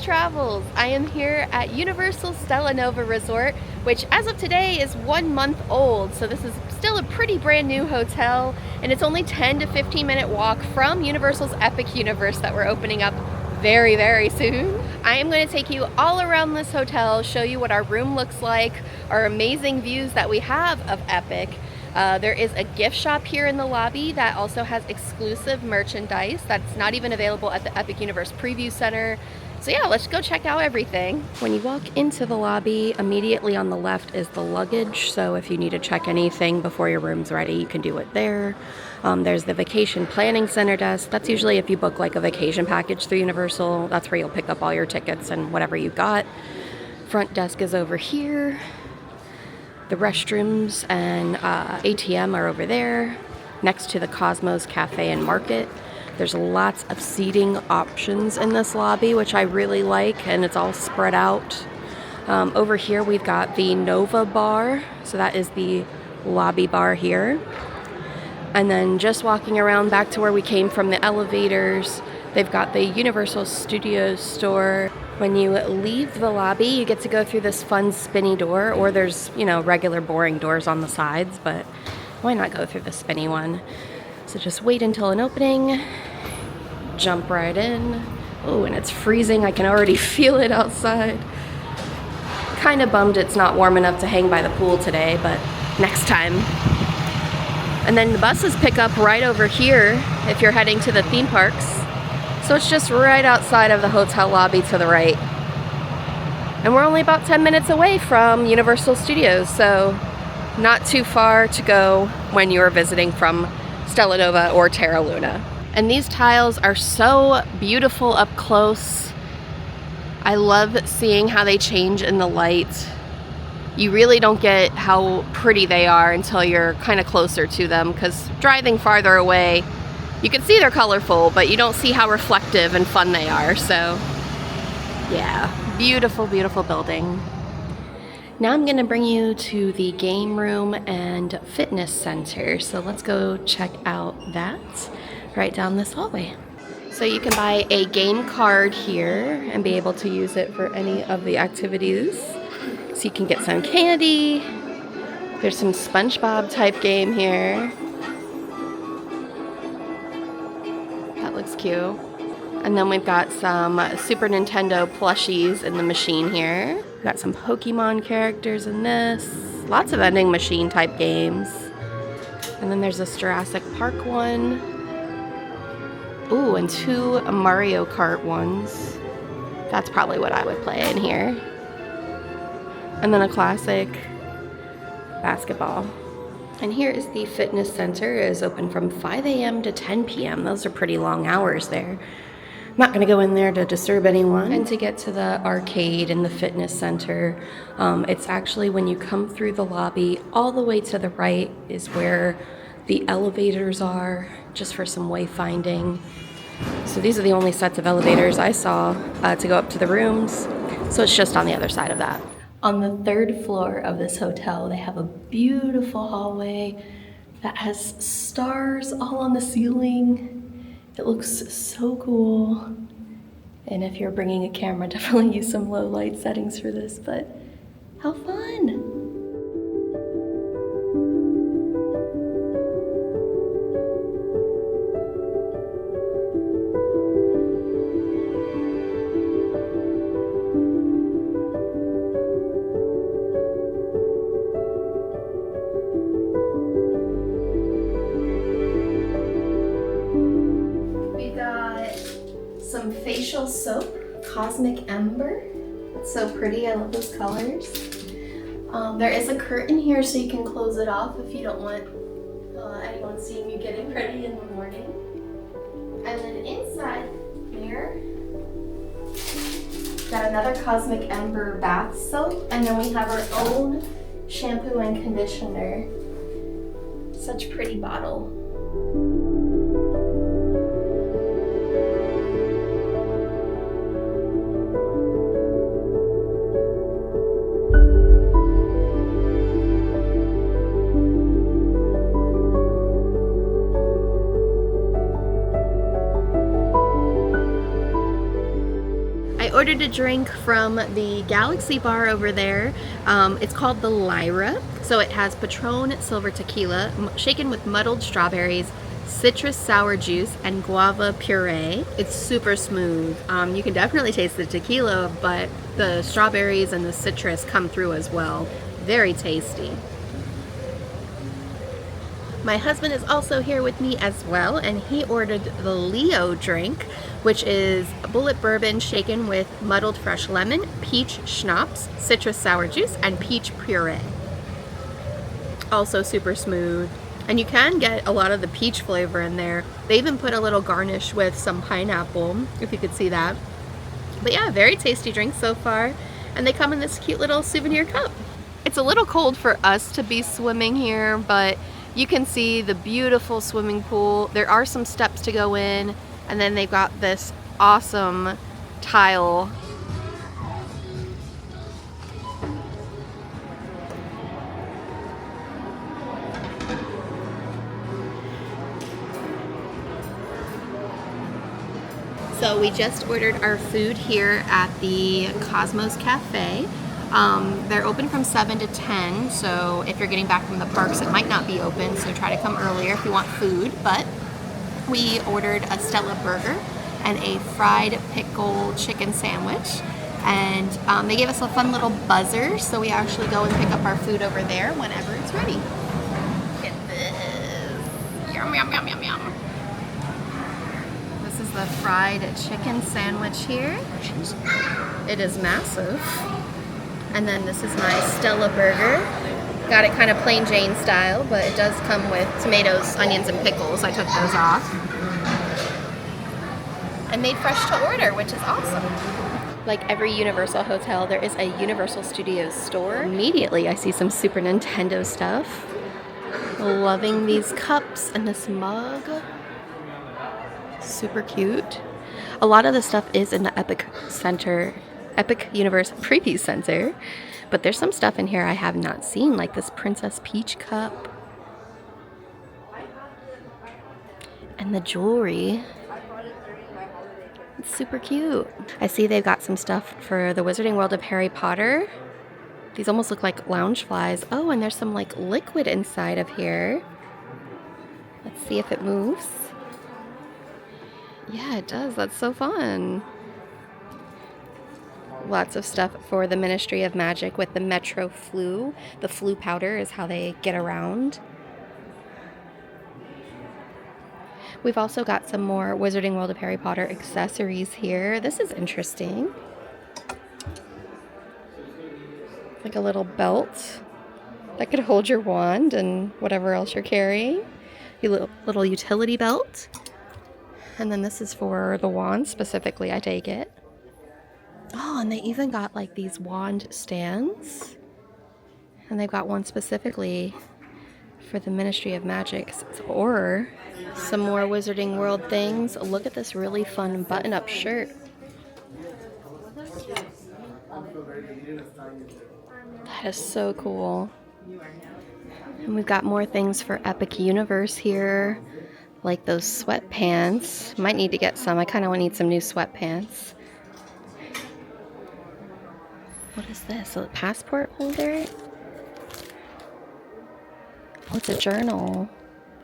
Travels. I am here at Universal Stella Nova Resort, which as of today is 1 month old. So this is still a pretty brand new hotel, and it's only 10 to 15 minute walk from Universal's Epic Universe that we're opening up very, very soon. I am going to take you all around this hotel, show you what our room looks like, our amazing views that we have of Epic. There is a gift shop here in the lobby that also has exclusive merchandise that's not even available at the Epic Universe Preview Center. So yeah, let's go check out everything. When you walk into the lobby, immediately on the left is the luggage. So if you need to check anything before your room's ready, you can do it there. There's the vacation planning center desk. That's usually if you book like a vacation package through Universal. That's where you'll pick up all your tickets and whatever you got. Front desk is over here. The restrooms and ATM are over there, next to the Cosmos Cafe and Market. There's lots of seating options in this lobby, which I really like, and it's all spread out. Over here we've got the Nova Bar, so that is the lobby bar here. And then just walking around back to where we came from, the elevators, they've got the Universal Studios store. When you leave the lobby, you get to go through this fun spinny door, or there's, you know, regular boring doors on the sides, but why not go through the spinny one? So just wait until an opening, jump right in. Oh, and it's freezing. I can already feel it outside. Kind of bummed it's not warm enough to hang by the pool today, but next time. And then the buses pick up right over here if you're heading to the theme parks. So it's just right outside of the hotel lobby to the right. And we're only about 10 minutes away from Universal Studios, so not too far to go when you're visiting from Stella Nova or Terra Luna. And these tiles are so beautiful up close. I love seeing how they change in the light. You really don't get how pretty they are until you're kind of closer to them, because driving farther away, you can see they're colorful, but you don't see how reflective and fun they are. So yeah, beautiful, beautiful building. Now I'm gonna bring you to the game room and fitness center. So let's go check out that right down this hallway. So you can buy a game card here and be able to use it for any of the activities. So you can get some candy. There's some SpongeBob type game here. That looks cute. And then we've got some Super Nintendo plushies in the machine here. We've got some Pokemon characters in this. Lots of vending machine type games. And then there's this Jurassic Park one. Ooh, and 2 Mario Kart ones. That's probably what I would play in here. And then a classic basketball. And here is the fitness center. It is open from 5 a.m. to 10 p.m. Those are pretty long hours there. I'm not going to go in there to disturb anyone. And to get to the arcade and the fitness center, it's actually when you come through the lobby, all the way to the right is where the elevators are, just for some wayfinding. So these are the only sets of elevators I saw to go up to the rooms. So it's just on the other side of that. On the 3rd floor of this hotel, they have a beautiful hallway that has stars all on the ceiling. It looks so cool. And if you're bringing a camera, definitely use some low light settings for this, but how fun! Some facial soap, Cosmic Ember. It's so pretty, I love those colors. There is a curtain here so you can close it off if you don't want Anyone seeing you getting ready in the morning. And then inside there, got another Cosmic Ember bath soap, and then we have our own shampoo and conditioner. Such a pretty bottle. I ordered a drink from the Galaxy bar over there. It's called the Lyra. So it has Patron Silver Tequila, shaken with muddled strawberries, citrus sour juice, and guava puree. It's super smooth. You can definitely taste the tequila, but the strawberries and the citrus come through as well. Very tasty. My husband is also here with me as well, and he ordered the Leo drink, which is bullet bourbon shaken with muddled fresh lemon, peach schnapps, citrus sour juice, and peach puree. Also super smooth. And you can get a lot of the peach flavor in there. They even put a little garnish with some pineapple, if you could see that. But yeah, very tasty drink so far. And they come in this cute little souvenir cup. It's a little cold for us to be swimming here, but you can see the beautiful swimming pool. There are some steps to go in, and then they've got this awesome tile. So we just ordered our food here at the Cosmos Cafe. They're open from 7 to 10, so if you're getting back from the parks, it might not be open, so try to come earlier if you want food. But we ordered a Stella burger and a fried pickle chicken sandwich, and they gave us a fun little buzzer, so we actually go and pick up our food over there whenever it's ready. Look at this. Yum, yum, yum, yum, yum. This is the fried chicken sandwich here. It is massive. And then this is my Stella burger. Got it kind of plain Jane style, but it does come with tomatoes, onions, and pickles. I took those off. And made fresh to order, which is awesome. Like every Universal hotel, there is a Universal Studios store. Immediately, I see some Super Nintendo stuff. Loving these cups and this mug. Super cute. A lot of the stuff is in the Epic Universe Preview Center, but there's some stuff in here I have not seen, like this Princess Peach cup. And the jewelry. It's super cute. I see they've got some stuff for the Wizarding World of Harry Potter. These almost look like lounge flies. Oh, and there's some like liquid inside of here. Let's see if it moves. Yeah, it does. That's so fun. Lots of stuff for the Ministry of Magic with the Metro Flu. The flu powder is how they get around. We've also got some more Wizarding World of Harry Potter accessories here. This is interesting. Like a little belt that could hold your wand and whatever else you're carrying. Your little utility belt. And then this is for the wand specifically, I take it. Oh, and they even got like these wand stands. And they've got one specifically for the Ministry of Magic. Or some more Wizarding World things. Look at this really fun button-up shirt. That is so cool. And we've got more things for Epic Universe here. Like those sweatpants. Might need to get some. I kind of need some new sweatpants. What is this? A passport holder? Oh, it's a journal.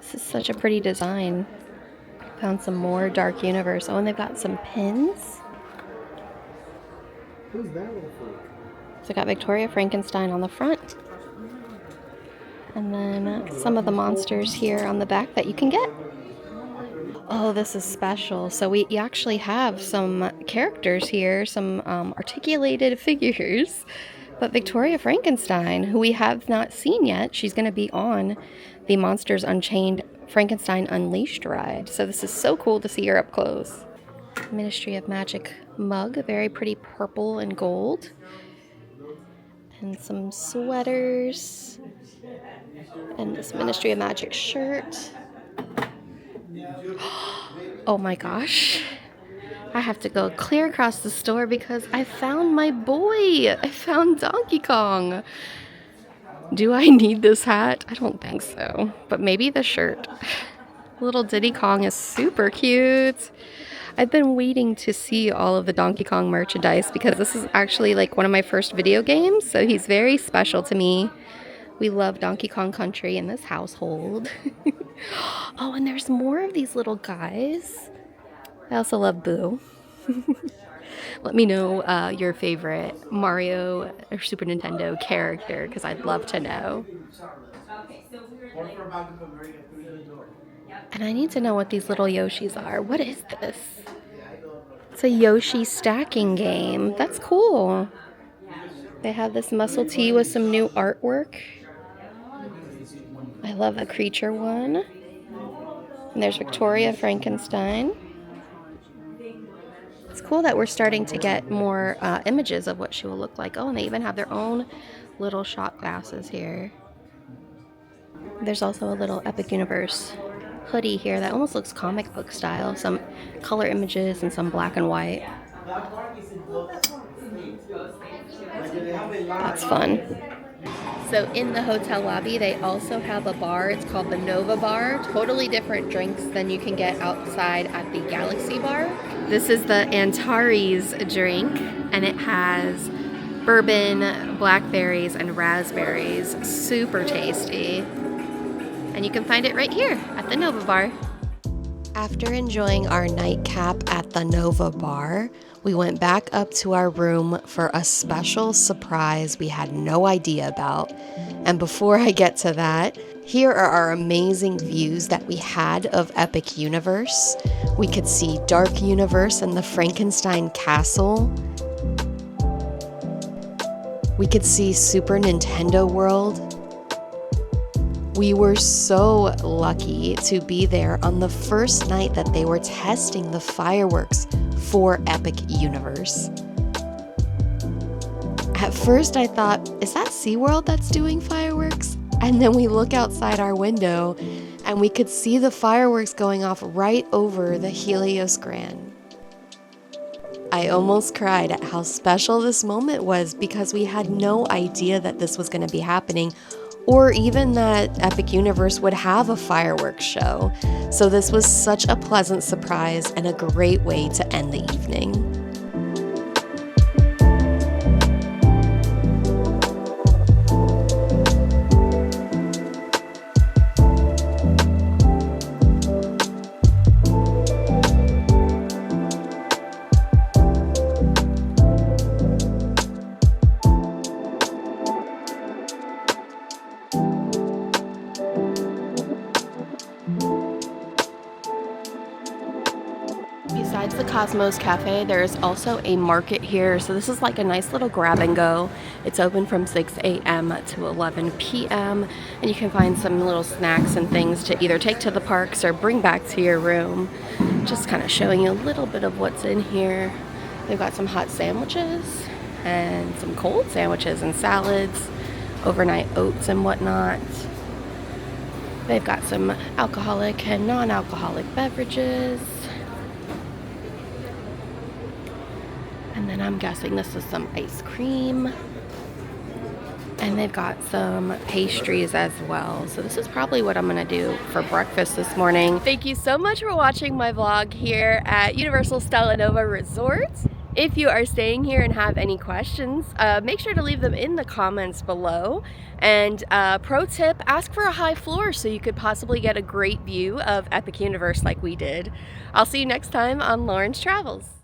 This is such a pretty design. Found some more Dark Universe. Oh, and they've got some pins. Who's that little freak? So got Victoria Frankenstein on the front. And then some of the monsters here on the back that you can get. Oh, this is special. So we actually have some characters here, some articulated figures. But Victoria Frankenstein, who we have not seen yet, she's going to be on the Monsters Unchained Frankenstein Unleashed ride. So this is so cool to see her up close. Ministry of Magic mug, very pretty purple and gold. And some sweaters. And this Ministry of Magic shirt. Oh my gosh. I have to go clear across the store because I found my boy. I found Donkey Kong. Do I need this hat? I don't think so. But maybe the shirt. Little Diddy Kong is super cute. I've been waiting to see all of the Donkey Kong merchandise because this is actually like one of my first video games. So he's very special to me. We love Donkey Kong Country in this household. Oh, and there's more of these little guys. I also love Boo. Let me know your favorite Mario or Super Nintendo character because I'd love to know. And I need to know what these little Yoshis are. What is this? It's a Yoshi stacking game. That's cool. They have this muscle tee with some new artwork. I love the creature one. And there's Victoria Frankenstein. It's cool that we're starting to get more images of what she will look like. Oh, and they even have their own little shot glasses here. There's also a little Epic Universe hoodie here that almost looks comic book style. Some color images and some black and white. That's fun. So in the hotel lobby, they also have a bar. It's called the Nova Bar. Totally different drinks than you can get outside at the Galaxy Bar. This is the Antares drink, and it has bourbon, blackberries, and raspberries. Super tasty. And you can find it right here at the Nova Bar. After enjoying our nightcap at the Nova Bar, we went back up to our room for a special surprise we had no idea about. And before I get to that, here are our amazing views that we had of Epic Universe. We could see Dark Universe and the Frankenstein Castle. We could see Super Nintendo World. We were so lucky to be there on the first night that they were testing the fireworks for Epic Universe. At first I thought, is that SeaWorld that's doing fireworks? And then we look outside our window and we could see the fireworks going off right over the Helios Grand. I almost cried at how special this moment was because we had no idea that this was going to be happening, or even that Epic Universe would have a fireworks show. So this was such a pleasant surprise and a great way to end the evening. Besides the Cosmos Cafe, there's also a market here. So this is like a nice little grab and go. It's open from 6 a.m. to 11 p.m. And you can find some little snacks and things to either take to the parks or bring back to your room. Just kind of showing you a little bit of what's in here. They've got some hot sandwiches and some cold sandwiches and salads, overnight oats and whatnot. They've got some alcoholic and non-alcoholic beverages. And then I'm guessing this is some ice cream. And they've got some pastries as well. So this is probably what I'm gonna do for breakfast this morning. Thank you so much for watching my vlog here at Universal Stella Nova Resort. If you are staying here and have any questions, make sure to leave them in the comments below. And pro tip, ask for a high floor so you could possibly get a great view of Epic Universe like we did. I'll see you next time on Lauren's Travels.